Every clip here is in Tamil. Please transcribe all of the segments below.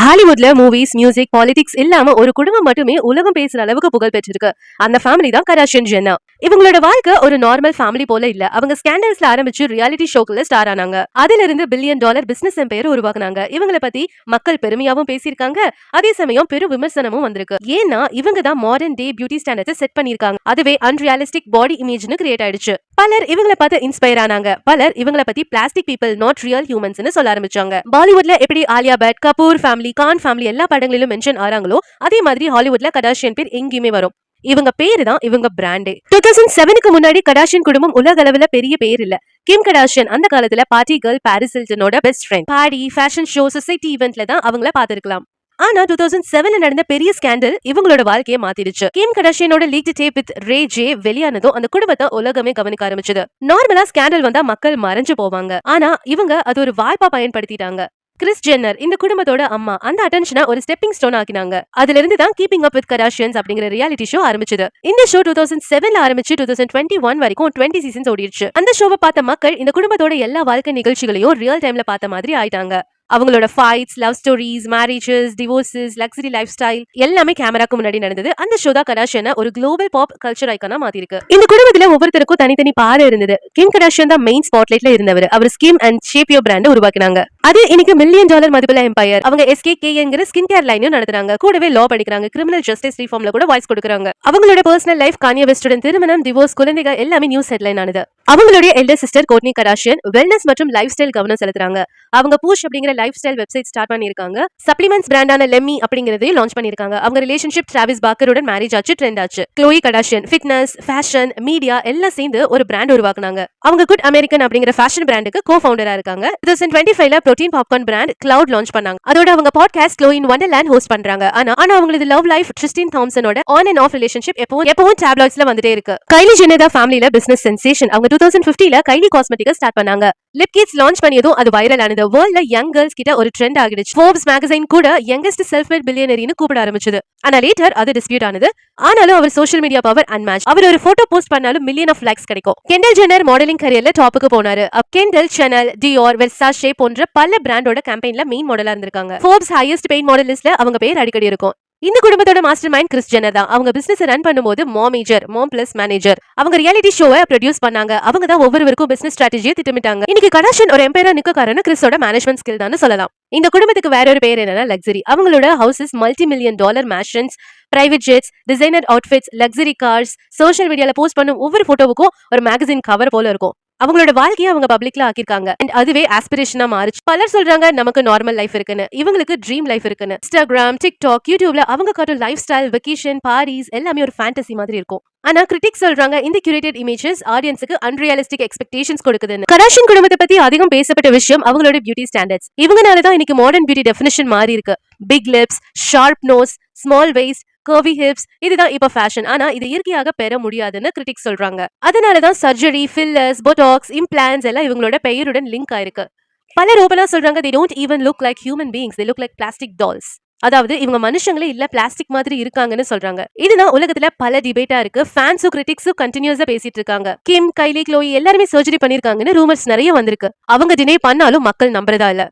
ஹாலிவுட்ல மூவிஸ், மியூசிக், பாலிடிக்ஸ் இல்லாம ஒரு குடும்பம் மட்டுமே உலகம் பேசுற அளவுக்கு புகழ் பெற்றிருக்கு. அந்த ஃபேமிலி தான் கடாஷியன் ஜென்னர். இவங்களோட வாழ்க்கை ஒரு நார்மல் ஃபேமிலி போல இல்ல. அவங்க ஸ்கேண்டல்ஸ்ல ஆரம்பிச்சு ரியாலிட்டி ஷோக்குள்ள ஸ்டார் ஆனாங்க. அதுல இருந்து $1 பில்லியன் பிசினஸ் எம்பையர் உருவாக்குனாங்க. இவங்களை பத்தி மக்கள் பெருமையாவும் பேசியிருக்காங்க. அதே சமயம் பெரும் விமர்சனமும் வந்திருக்கு. ஏன்னா இவங்க தான் modern day beauty standards set பண்ணிருக்காங்க. அதுவே அன்ரியாலிஸ்டிக் பாடி இமேஜ்னு கிரியேட் ஆயிடுச்சு. பலர் இவங்களை பார்த்து இன்ஸ்பயர் ஆனாங்க. பலர் இவங்களை பத்தி பிளாஸ்டிக் பீப்பிள், நாட் ரியல் ஹியூமன்ஸ்னு சொல்ல ஆரம்பிச்சாங்க. பாலிவுட்ல எப்படி ஆலியா பட், கபூர் ஃபேமிலி, கான் ஃபேமிலி எல்லா படங்களிலும் மென்ஷன் ஆறாங்களோ அதே மாதிரி ஹாலிவுட்ல கடாஷியன் பேர் எங்கேயுமே வரும். இவங்க பேரு தான் இவங்க பிராண்டே. 2007க்கு முன்னாடி கடாஷியன் குடும்பம் உலக அளவுல பெரிய பேர் இல்ல. கிம் கடாஷியன் அந்த காலத்துல பார்ட்டி கேர்ள் பாரிஸ் ஹில்டனோட best friend. Party, fashion show, society ஈவென்ட்ல தான் அவங்கள பாத்துருக்கலாம். ஆனா 2007ல நடந்த பெரிய ஸ்கேண்டல் இவங்களோட வாழ்க்கையை மாத்திடுச்சு. கிம் கடாஷியனோட leaked tape with Ray J வெளியானதும் அந்த குடும்பத்தை உலகமே கவனிக்க ஆரம்பிச்சது. நார்மலா ஸ்கேண்டல் வந்தா மக்கள் மறைஞ்சு போவாங்க. ஆனா இவங்க அது ஒரு வாய்ப்பா பயன்படுத்திட்டாங்க. கிறிஸ் ஜென்னர் இந்த குடும்பத்தோட அம்மா அந்த அட்டென்ஷனை ஒரு ஸ்டெப்பிங் ஸ்டோன் ஆக்கினாங்க. அதுல இருந்து தான் கீப்பிங் அப் வித் கடாஷியன்ஸ் அப்படிங்கிற ரியாலிட்டி ஷோ ஆரம்பிச்சது. இந்த ஷோ 2007ல ஆரம்பிச்சு 2021 வரைக்கும் 20 சீசன்ஸ் ஓடிடுச்சு. அந்த ஷோவை பார்த்த மக்கள் இந்த குடும்பத்தோட எல்லா வாழ்க்கை நிகழ்ச்சிகளையும் ரியல் டைம்ல பார்த்த மாதிரி ஆயிட்டாங்க. அவங்களோட fights, love stories, marriages, divorces, luxury life style எல்லாமே கேமராக்கு முன்னாடி நடந்தது. அந்த ஷோ தான் கடாஷியனை ஒரு குளோபல் பாப் கல்ச்சர் ஐக்கானா மாத்திருக்கு. இந்த குடும்பத்துல ஒவ்வொருத்தருக்கும் தனித்தனி பாறை இருந்தது. கிம் கடாஷியன் தான் மெயின் ஸ்பாட்லைட்ல இருந்தவர். அவர் Skims and shape your brand உருவாக்கினாங்க. அது இன்னைக்கு $1 மில்லியன் மதிப்புள்ள எம்பையர். அவங்க SKKங்கிற ஸ்கின் கேர் லைனும் நடத்துறாங்க. கூடவே லா படிக்கிறாங்க. கிரிமினல் ஜஸ்டிஸ் ரிஃபார்ம்ல கூட வாய்ஸ் கொடுக்குறாங்க. அவங்களோட பர்சனல் லைஃப், கான்யே வெஸ்டுடன் திருமணம், டிவோர்ஸ், குழந்தைகள் எல்லாமே நியூஸ் ஹெட்லைன் ஆனது. அவங்களுடைய elder sister Kourtney Kardashian wellness மற்றும் லைஃப் ஸ்டைல் கவனம் செலுத்துறாங்க. அவங்க பூஷ் அப்படிங்கிற லைஃப் ஸ்டைல் வெப்சைட் ஸ்டார்ட் பண்ணிருக்காங்க. சப்ளிமெண்ட்ஸ் பிராண்டான லெம்மி அப்படிங்கறதையும் லான்ச் பண்ணிருக்காங்க. அவங்க ரிலேஷன்ஷிப் டிராவிஸ் பார்க்கருடன் மேரேஜ் ஆச்சு, ட்ரெண்ட் ஆச்சு. Khloe Kardashian fitness, fashion, media எல்லாம் சேர்ந்து ஒரு பிராண்ட் உருவாக்குனாங்க. அவங்க குட் அமெரிக்கன் அப்படிங்கிற ஃபேஷன் பிராண்டுக்கு கோ ஃபவுண்டரா இருக்காங்க. 2025ல protein popcorn brand Khloud launch பண்ணாங்க. அதோட அவங்க podcast Khloe in Wonderland host பண்றாங்க. ஆனா அவங்களது லவ் லைஃப் ட்ரிஸ்டின் தாம்சனோட ஆன் அண்ட் ஆஃப் ரிலேஷன்ஷிப் எப்பவும் டேப்லாய்ட்ஸ்ல வந்துட்டே இருக்கு. கைலி ஜென்னர் தான் ஃபேமிலில பிசினஸ் சென்சேஷன். அவங்க 2050ல கைலி காஸ்மெட்டிக்ஸ் ஸ்டார்ட் பண்ணாங்க. லிப் கிட்ஸ் லான்ச் பண்ணியதும் அது வைரல் ஆனது. வேர்ல்ட்ல யங் கேர்ள்ஸ் கிட்ட ஒரு ட்ரெண்ட் ஆகிடுச்சு. ஃபோர்ப்ஸ் மேகசைன் கூட யங்கஸ்ட் செல்ஃப் மேட் பில்லியனரின்னு கூப்பிட ஆரம்பிச்சது. ஆனா லேட்டர் அது டிஸ்பியூட் ஆனது. ஆனாலும் அவர் சோஷியல் மீடியா பவர் அன்மேட்ச். அவர் ஒரு போட்டோ போஸ்ட் பண்ணாலும் மில்லியன் ஆஃப் லைக்ஸ் கிடைக்கும். கெண்டல் ஜென்னர் மாடலிங் கரியர்ல டாப்புக்கு போனாரு. கெண்டல், சேனல், டியோர், வெர்சாஷே போன்ற பல பிராண்டோட கேம்பெயின்ல மெயின் மாடலா இருந்திருக்காங்க. ஃபோர்ப்ஸ் ஹையஸ்ட் பெய்ட் மாடல் லிஸ்ட்ல அவங்க பேர் அடிக்கடி இருக்கும். இந்த குடும்பத்தோட மாஸ்டர் மைண்ட் கிறிஸ் ஜென்னர் தான். அவங்க பிசினஸ் ரன் பண்ணும்போது மாம் பிளஸ் மேனேஜர். அவங்க ரியாலிட்டி ஷோவை ப்ரொடியூஸ் பண்ணாங்க. அவங்க தான் ஒவ்வொருவருக்கும் பிசினஸ் ஸ்ட்ராட்டஜியை திட்டமிட்டாங்க. இன்னைக்கு கடாஷியன் ஒரு எம்பையரா நிக்க காரணம் கிறிஸோட மேனேஜ்மெண்ட் ஸ்கில் தான் சொல்லலாம். இந்த குடும்பத்துக்கு வேற ஒரு பேர் என்னன்னா லக்ஸரி. அவங்களோட houses $multi million masons, private ஜெட்ஸ், designer outfits, luxury cars, social மீடியால போஸ்ட் பண்ணும் ஒவ்வொரு போட்டோவுக்கும் ஒரு மேகசின் கவர் போல இருக்கும். அவங்களோட வாழ்க்கையை அவங்க பப்ளிக்ல ஆக்கிருக்காங்க. அண்ட் அதுவே ஆஸ்பிரேஷனா மாறிச்சு. பலர் சொல்றாங்க நமக்கு நார்மல் லைஃப் இருக்குன்னு, இவங்களுக்கு ட்ரீம் லைஃப் இருக்குன்னு. இன்ஸ்டாகிராம், டிக்டாக், யூடியூப்ல அவங்க காட்டும் லைஃப் ஸ்டைல், வெக்கேஷன், பார்ட்டிஸ் எல்லாமே ஒரு ஃபேண்டசி மாதிரி இருக்கும். ஆனா கிரிட்டிக்ஸ் சொல்றாங்க இந்த கியூரேட்டட் இமேஜஸ் ஆடியன்ஸுக்கு அன்ரியலிஸ்டிக் எக்ஸ்பெக்டேஷன்ஸ் கொடுக்குதுன்னு. கடாஷியன் குடும்பத்தை பத்தி அதிகம் பேசப்பட்ட விஷயம் அவங்களோட பியூட்டி ஸ்டாண்டர்ட்ஸ். இவங்கனாலதான் இன்னைக்கு மாடர்ன் பியூட்டி டெஃபினிஷன் மாறி இருக்கு. Big lips, sharp nose, small waist, curvy hips இதுதான் இப்ப ஃபேஷன். ஆனா இது இயற்கையாக பெற முடியாதுன்னு கிரிட்டிக்ஸ் சொல்றாங்க. அதனாலதான் சர்ஜரி, ஃபில்லர்ஸ், போட்டாக்ஸ், இம்ப்ளான்ஸ் எல்லாம் இவங்களோட பெயருடன் லிங்க் ஆயிருக்கு. பலர் ஓபனா சொல்றாங்க they don't even look like human beings, they look like plastic dolls. அதாவது இவங்க மனுஷங்களே இல்ல பிளாஸ்டிக் மாதிரி இருக்காங்கன்னு சொல்றாங்க. இதுதான் உலகத்துல பல டிபேட்டா இருக்கு. ஃபேன்ஸும் கிரிட்டிக்ஸும் கண்டினியூஸா பேசிட்டு இருக்காங்க. கிம், கைலி, க்ளோயி எல்லாருமே சர்ஜரி பண்ணிருக்காங்கன்னு ரூமர்ஸ் நிறைய வந்திருக்கு. அவங்க டினை பண்ணாலும் மக்கள் நம்புறதா இல்ல.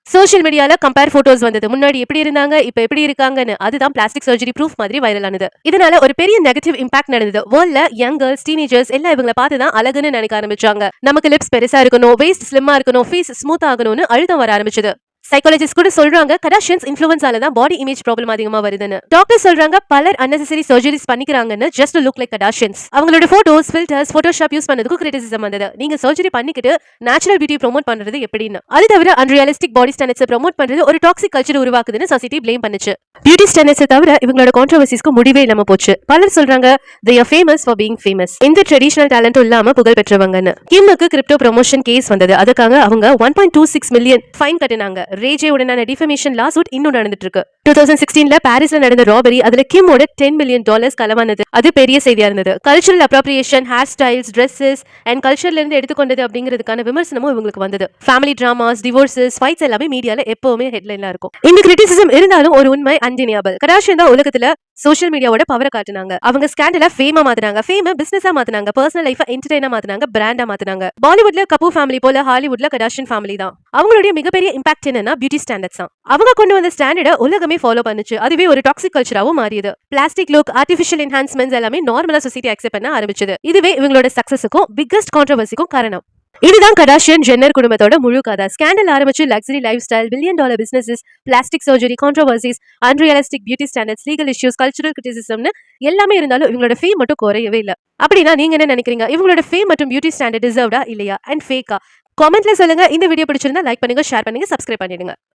சோஷியல் மீடியால கம்பேர் போட்டோஸ் வந்தது. முன்னாடி எப்படி இருந்தாங்க, இப்ப எப்படி இருக்காங்கன்னு. அதுதான் பிளாஸ்டிக் சர்ஜரி ப்ரூஃப் மாதிரி வைரல் ஆனது. இதனால ஒரு பெரிய நெகட்டிவ் இம்பாக்ட் நடந்தது. வேர்ல்ட்ல யங் கேர்ள்ஸ், டீனேஜர்ஸ் எல்லாம் இவங்களை பார்த்துதான் அழகுன்னு நினைக்க ஆரம்பிச்சாங்க. நமக்கு லிப்ஸ் பெருசா இருக்கணும், வெயிஸ்ட் ஸ்லிம்மா இருக்கணும், ஃபேஸ் ஸ்மூத் ஆகணும்னு அழுத்தம் வர ஆரம்பிச்சது. சைக்காலஜிஸ்ட் கூட சொல்றாங்க கடாஷியன்ஸ் இன்ஃப்ளூயன்ஸால தான் பாடி இமேஜ் ப்ராப்ளம் அதிகமா வருதுன்னு. டாக்டர் சொல்றாங்க பலர் அன்னெசரி சர்ஜரிஸ் பண்ணிக்கிறாங்கன்னு ஜஸ்ட் லுக் லைக் கடாஷியன்ஸ். அவங்களோட போட்டோஸ், ஃபில்டர்ஸ், போட்டோஷாப் யூஸ் பண்ணதுக்கு கிரிட்டிசிசம் வந்தது. நீங்க சர்ஜரி பண்ணிக்கிட்டு நேச்சுரல் பியூட்டி ப்ரோமோட் பண்றது எப்படின்னு. அது தவிர அன்ரியலிஸ்டிக் பாடி ஸ்டாண்டர்ட்ஸ் ப்ரோமோட் பண்றது ஒரு டாக்ஸிக் கல்ச்சர் உருவாக்குதுன்னு சொசைட்டி பிளேம் பண்ணுச்சு. பியூட்டி ஸ்டாண்டர்ட்ஸ் தவிர இவங்களோட கான்ட்ரோவர்சிஸ்க்கு முடிவே இல்லாம போச்சு. பலர் சொல்றாங்க they are famous for being famous. இந்த ட்ரெடிஷனல் டேலண்டும் இல்லாம புகழ் பெற்றவங்கன்னு. கிம்முக்கு கிரிப்டோ ப்ரமோஷன் கேஸ் வந்தது. அதுக்காக அவங்க 1.26 மில்லியன் ஃபைன் கட்டினாங்க. ரேஜே உடனான டிஃபமேஷன் லாசூட் இன்னும் நடந்துட்டு இருக்கு. 2016ல பாரிஸ்ல நடந்த ராபரி, அதுல கிம்மோட $10 மில்லியன் களவானது. அது பெரிய செய்தியா இருந்தது. Cultural appropriation, hair styles, dresses and கல்ச்சர்ல இருந்து எடுத்துக்கொண்டது அப்படிங்கிறதுக்கான விமர்சனமும் இவங்களுக்கு வந்தது. ஃபேமிலி டிராமாஸ், டிவோர்சஸ், ஃபைட்ஸ் எல்லாமே மீடியால எப்பவுமே ஹெட்லைன்ல இருக்கும். இந்த கிரிட்டிசிசம் இருந்தாலும் ஒரு உண்மை அன்டினியபிள். கடாஷியன் தான் உலகத்துல சோஷியல் மீடியாவோட பவரை காட்டுனாங்க. அவங்க ஸ்கேண்டல ஃபேமா மாத்தினாங்க, ஃபேம பிசினஸா மாத்தினாங்க, பர்சனல் லைஃப என்டர்டெய்னா மாத்தினாங்க, பிராண்டா மாத்தினாங்க. பாலிவுட்ல கபூர் ஃபேமிலி போல ஹாலிவுட்ல கடாஷியன் ஃபேமிலி தான். அவங்களுடைய மிகப்பெரிய இம்பாக்ட் என்னன்னா ஜென்னா பியூட்டி ஸ்டாண்டர்ட்ஸ் தான். அவங்க கொண்டு வந்த ஸ்டாண்டர்டை உலகமே ஃபாலோ பண்ணுச்சு. அதுவே ஒரு டாக்ஸிக் கல்ச்சராவும் மாறியது. பிளாஸ்டிக் லுக், ஆர்டிஃபிஷியல் என்ஹான்ஸ்மெண்ட்ஸ் எல்லாமே நார்மலா சொசைட்டி அக்செப்ட் பண்ண ஆரம்பிச்சது. இதுவே இவங்களோட சக்சஸுக்கும் பிக்கஸ்ட் கான்ட்ரோவர்சிக்கும் காரணம். இதுதான் கடாஷியன் ஜென்னர் குடும்பத்தோட முழு கதை. ஸ்கேண்டல் ஆரம்பிச்சு luxury life style, $1 billion businesses, plastic surgery, controversies, unrealistic beauty standards, legal issues, cultural கிரிட்டிசிசம்னு எல்லாமே இருந்தாலும் இவங்களோட ஃபேம் மட்டும் குறையவே இல்லை. அப்படின்னா நீங்க என்ன நினைக்கிறீங்க? இவங்களோட ஃபேம் மற்றும் பியூட்டி ஸ்டாண்டர்ட் டிசர்வ்டா இல்லையா அண்ட் ஃபேக்கா? காமெண்ட்ல சொல்லுங்க. இந்த வீடியோ பிடிச்சிருந்தா லைக் பண்ணுங்க, ஷேர் பண்ணுங்க, சப்ஸ்கிரைப் பண்ணிடுங்க.